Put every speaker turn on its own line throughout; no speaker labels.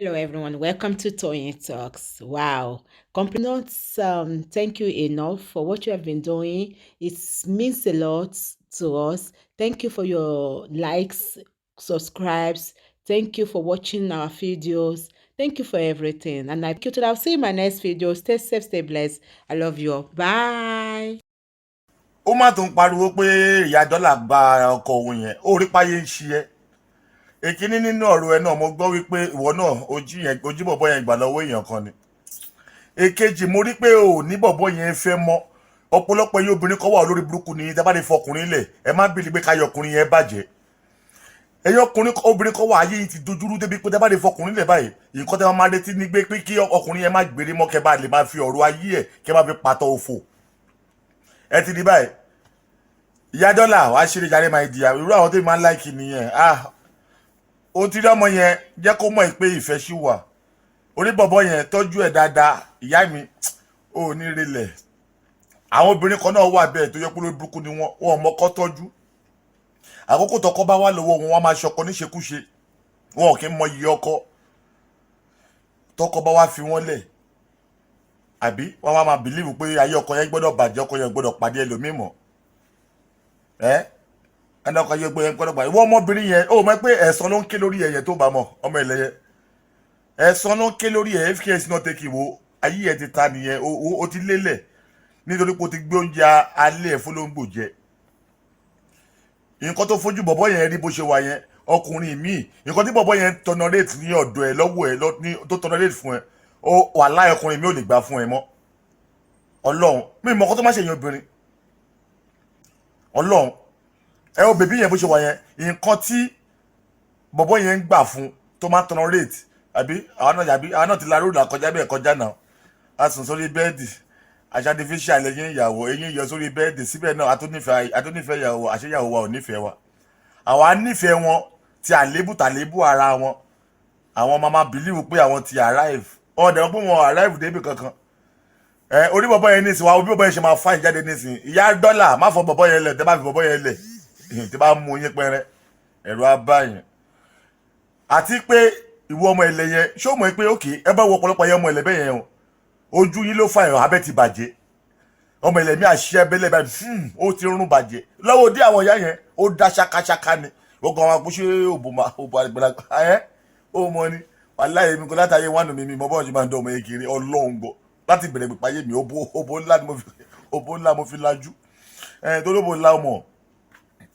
Hello, everyone. Welcome to Toyeen Talks. Wow. Not thank you enough for what you have been doing. It means a lot to us. Thank you for your likes, subscribes. Thank you for watching our videos. Thank you for everything. And I thank you till I'll see you in my next video. Stay safe, stay blessed. I love you all. Bye.
ó má tún pariwo pé ìyá dọ́là gba ọkọ òun yẹn ó rí páyé ń ṣe ẹ́ èkíní nínú ọ̀rọ̀ ẹ náà mo gbọ́ wípé ìwọ náà ojú bọ̀bọ̀ yẹn gbà lọ́wọ́ èèyàn kan ni èkejì mo rí pé ò ní bọ̀bọ̀ yẹn fẹ́ mọ́ ọ̀pọ̀lọpọ̀ yín obìnrin kan wà olórí burúkú ni tẹ́ bá lè fọkùnrin lẹ̀ ẹ má bìlì pé káyọ̀ ọkùnrin yẹn bàjẹ́ ẹ̀yin obìnrin kan wà ayé yìí ti dojúrú débi pé tẹ́ bá lè fọkùnrin lẹ̀ báyìí nǹkan tẹ́ máa retí ní gbé pé kí ọkùnrin yẹn má gbèrè mọ́ kẹ́ bá lè máa fi ọ̀rọ̀ ayé ẹ̀ kẹ́ máa fi pàtó òfò ẹ ti di báyìí ìyá dọ́là wàá ṣeré jàre máa di irú àwọn tó máa ń láìkì nìyẹn ó ti rí ọmọ yẹn jẹ́ kó mọ̀ pé ìfẹ́ ṣì wà orí bọ̀bọ̀ yẹn tọ́jú ẹ̀ dáadáa ìyá mi ò ní relẹ̀ àwọn obìnrin kan náà wà bẹ́ẹ̀ tó yẹ kó lórí burúkú ni wọn mọ́kọ́ tọ́jú àkókò tọkọ bá wà lọ́wọ́ wọn máa ṣọkọ níṣekúṣe wọn kì í mọ iye ọkọ tọkọ bá wá fi wọn lẹ̀ àbí wọn máa bìlíìfù pé ayé ọkọ yẹn gbọ́dọ̀ bàjẹ́ ọkọ yẹn gbọ́dọ̀ pàdé ẹlòmíì mọ́ ẹni ọkọ yẹn gbọ́dọ̀ pàdé ìwọ ọmọbìnrin yẹn ó mọ̀ pé ẹ̀san ló ń ké lórí ẹ̀yẹ tó bá mọ̀ ọmọ ẹlẹ́yẹ ẹ̀san ló ń ké lórí ẹ̀ fks náà tẹ́kì wo ayé ẹ̀ ti ta nìyẹn o ti lélẹ̀ nítorí pé o ti gbé oúnjẹ alẹ́ ẹ̀ fọlọ́ngbò jẹ nǹkan tó fojú bọ̀bọ̀ yẹn rí bó ṣe wà yẹn ọkùnrin míì nǹkan tí bọ̀bọ̀ yẹn tolerate ní ọ̀dọ̀ ẹ̀ lọ́wọ́ ẹ̀ tó tolerate fún ẹ ó wà láì ọkùnrin mi ò lè gbà fún ẹ mọ́ ọlọ́run mi mọ̀ kó tó má ṣe yẹn obìnrin ọlọ́run ẹ ó bèbí yẹn bó ṣe wà yẹn nǹkan tí bọ̀bọ̀ yẹn ń gbà fún tó má tolerate àbí àwọn náà ti la róòdù àkọjá bẹ́ẹ̀ kọjá náà a sùn sórí bẹ́ẹ̀dì artificial lẹ́yìn ìyàwó eyín yọ sórí bẹ́ẹ̀dì síbẹ̀ náà àtúnífẹ̀ẹ́ ìyàwó àṣeyàwó wa ò nífẹ̀ẹ́ wa àwa nífẹ̀ẹ́ wọn ti àlébù ara wọn àwọn máa bìlíwù pé àwọn ti arrive ọ̀dẹ̀ wọn pé wọn arrive débi kankan orí bọ̀bọ̀ yẹn nísìn wa orí bọ̀bọ̀ yẹn ṣe máa fáìn jáde nísìn ìyá dọ́là má fọ bọ̀bọ̀ yẹn lẹ̀ tẹ́ bá fi bọ̀bọ̀ yẹn lẹ̀ tí bá mú yín pẹ́rẹ́ ẹ̀rọ abáyẹn àti pé ìwọ ọmọ ẹ̀lẹ̀ yẹn ṣó mọ̀ pé òkè ẹ bá wọ ọ̀pọ̀lọpọ̀ yẹn ọmọ ẹ̀lẹ̀ bẹ́ẹ̀ yẹn o ojú yín ló fa ẹ̀rọ abẹ́ ti bàjẹ́ ọmọ ẹ̀lẹ̀ mi àṣẹ abẹ́lẹ̀ báyìí ó ti rún bàjẹ́ lọ́wọ́ dé àwọn ìyá yẹn ó dá ṣákáṣáká ni gbogbo àwọn akúṣe òbò àgbàlagbà ó mọ ni wàláyé mi kò látàyè wánu mi mọ bọ́ọ̀ ṣe máa ń dán ọmọ yẹn kiri ọlọ́run gbọ́ láti bẹ̀rẹ̀ pípa yé mi òbó ńlá mo fi lajú tó lóbo ńlá ọmọ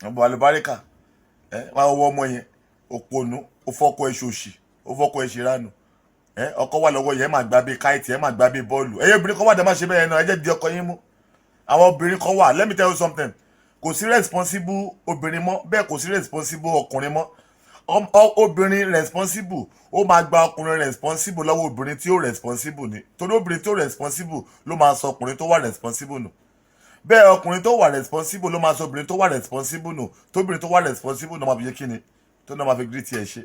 àlùbáríkà máa wọ ọmọ yẹn òpònú ó fọ́kọ ẹ̀ ṣòṣì ó fọ́kọ ẹ̀ ṣèrànù ọkọ wà lọ́wọ́ yẹn máa gbá bí káìtì ẹ máa gbá bí bọ́ọ̀lù ẹ̀yin obìnrin kan wà dẹ́ máa ṣe bẹ́ẹ̀ náà ẹ jẹ́ di ọkọ yín mú àwọn obìnrin kan wà let me tell you something kò sí responsible obìnrin mọ́ bẹ́ẹ̀ kò sí responsible ọkùnrin mọ́ obìnrin responsible ó máa gba ọkùnrin responsible lọ́wọ́ obìnrin tí ó responsible ni torí obìnrin tí ó responsible ló máa sọ ọkùnrin tó wà responsible nù bẹ́ẹ̀ ọkùnrin tó wà responsible ló máa sọ obìnrin tó wà responsible nù tóbìnrin tó wà responsible náà máa fi yé kíni tó náà máa fi gírí tiẹ̀ ṣe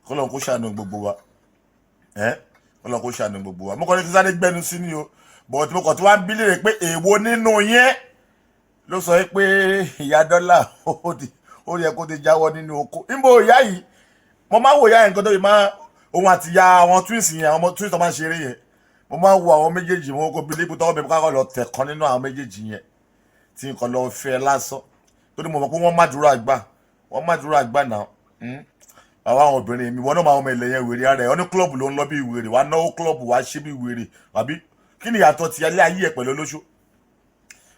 kọ́lọ́n kó ṣàánú gbogbo wa ọlọ́run kó ṣàánú gbogbo wa mo kàn ní kí sáré gbẹnu sí ni o bọ̀wọ̀ tí mo kàn tí wọ́n á bí léèrè pé èèwo nínú yẹn ló sọ pé ìyá dọ́là ó yẹ kó ti jáwọ́ nínú oko níbo ìyá yìí mo máa ń wo ìyá yẹn nǹkan tó yìí máa òun àti ìyá àwọn twins yẹn àwọn ọmọ twins tó máa ń ṣeré yẹn mo máa ń wo àwọn méjèèjì wọn kó bí lébi tọwọ́ bẹ̀rẹ̀ kákọ́ lọ tẹ̀ kan nínú àwọn méjèèjì yẹn tí nǹkan lọ fẹ́ lásán tó ní mo mọ̀ pé wọ́n má dúró àgbà náà àwọn obìnrin mi wọn náà máa ọmọ ilẹ̀ yẹn wèrè ara ẹ̀ ọ́ ní klọ́ọ̀bù ló ń lọ bí wèrè wàá náwó klọ́ọ̀bù wàá ṣe bí wèrè àbí kí ni ìyàtọ̀ ti alẹ́ ayé ẹ̀ pẹ̀lú olóṣó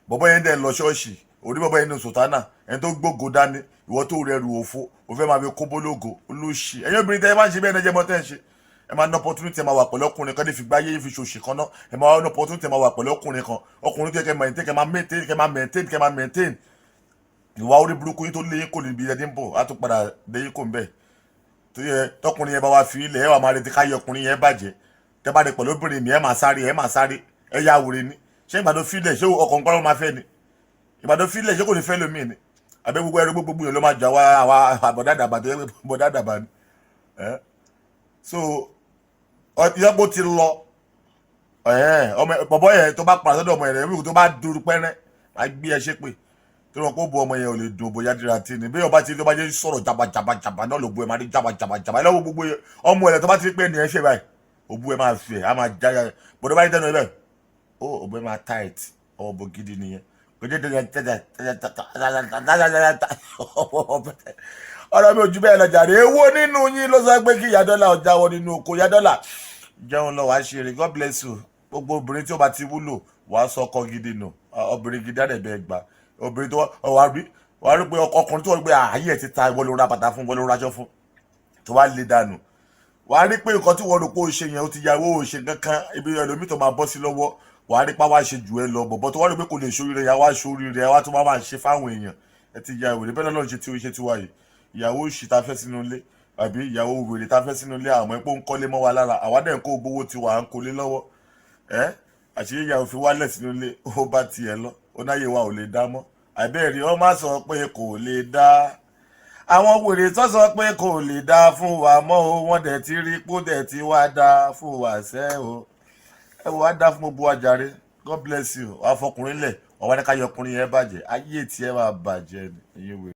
bọ́bọ́ yẹn dẹ̀ ń lọ ṣọ́ọ̀ṣì orí bọ́bọ́ yẹn ní sòtánà ẹni tó gbógo dání ìwọ tó rẹrù òfo ò fẹ́ máa fi kó bólógo olóṣì ẹ̀yin obìnrin tẹ́ ẹ máa ń ṣe bẹ́ẹ̀ náà jẹ́ mọ́ tẹ́ ẹ ṣe ẹ máa ná opportunity ẹ máa wà pẹ̀lú ọkùnrin kan ní fi gbáyé fi ṣòṣì kan náà ẹ máa ná opportunity ẹ máa wà pẹ̀lú ọkùnrin kan ọkùnrin tó yẹ kẹ́ máa maintain ìwà orí burúkú yín tó léyìn kò níbi ẹni ń bọ̀ á tún padà léyìn kò ń bẹ̀ tó yẹ tọkùnrin yẹn bá wá fi ilẹ̀ ẹ wà máa retí káyọ ọkùnrin yẹn bàjẹ́ tẹ bá dé pẹ̀lú obìnrin mi ẹ máa sáré ẹ yá wèrè ni ṣé ìgbàdo fílẹ̀ ṣé ọkọ̀ nǹkan ló máa fẹ́ ni ìgbàdo fílẹ̀ ṣé kò ní fẹ́ lómi ni àbẹ́ gbogbo ẹrú gbogbo yẹn ló máa jà wá àwa àbọ̀dádàbà tó yẹ bọ̀dádàbà ni so ìyàpò ti lọ ọmọ bọ̀bọ̀ yẹn tó bá padà sọ́dọ̀ ọmọ yẹn tó bá dúró pẹ́rẹ́ máa gbé ẹ ṣépè tó rọ pé ó bu ọmọ yẹn ò lè dùn bóyá dira tí ni bí ọba ti tó bá jẹ́ sọ̀rọ̀ jabajabajaba náà ló bu ẹ máa rí jabajabajaba ẹ lọ́wọ́ gbogbo ọmọ ẹ̀ tó bá ti rí pé ènìyàn ṣe báyìí òbu ẹ máa fi ẹ̀ á máa jáyà bọ́dọ̀ bá yẹ tẹnu ẹ bẹ́ẹ̀ ó òbu ẹ máa tight ọmọ bò gidi nìyẹn ọ̀rọ̀ mi ò ju bẹ́ẹ̀ lọ jàre èwo nínú yín ló sọ pé kí ìyá dọ́là ọjà wọ nínú oko ìyá dọ́là jẹun lọ wàá ṣeré God bless you gbogbo obìnrin tí ó bá ti wúlò wàá sọ ọkọ gidi nù obìnrin gidi àdẹ̀bẹ̀ gbà obìnrin tó wàá rí pé ọkùnrin tó wọ́n gbé ààyè ẹ̀ ti ta ìwọ ló ra bàtà fún ìwọ ló raṣọ fún tó wá lè dànù wàá rí pé nǹkan tí wọ́n rò pé ó ṣe yẹn ó ti yàwó ó ṣe kankan ibi ẹlòmíì tó máa bọ́ sí lọ́wọ́ wàá rí pa wá ṣe jù ẹ lọ bọ̀bọ̀ tó wá rí pé kò lè ṣoríire yà wá ṣoríire wá tó máa ṣe fáwọn èèyàn ẹ ti ya ìwèrè bẹ́ẹ̀ lọ́nà ṣe tí ó ṣe ti wáyé ìyàwó òṣì ta fẹ́ sínú ilé àbí ìyàwó wèrè ta fẹ́ sínú ilé àwọn ẹ̀pọ̀ ń kọ́lé mọ́ wa lára àwa dẹ̀ ń kó gbowó ti wà ń kólé lọ́wọ́ ẹ́ àṣírí ìyàwó fi wálẹ̀ sínú ilé ó bá tiẹ̀ lọ ó náyè wa ò lè dá mọ́ àbẹ́ẹ̀rí wọ́n má sọ pé kò lè dá àwọn wèrè tó sọ pé kò lè dá fún wa mọ́ o wọ́n dẹ̀ ti rí pó dẹ̀ ti wá dá fún wa sẹ́ o ẹ wò wá dá fún gbogbo àjàre God bless you wàá fọkùnrin lẹ̀ wọ́n wá ní ká yọ ọkùnrin yẹn bàjẹ́ ayé tiẹ̀ máa bàjẹ́ ẹ̀yin wèrè.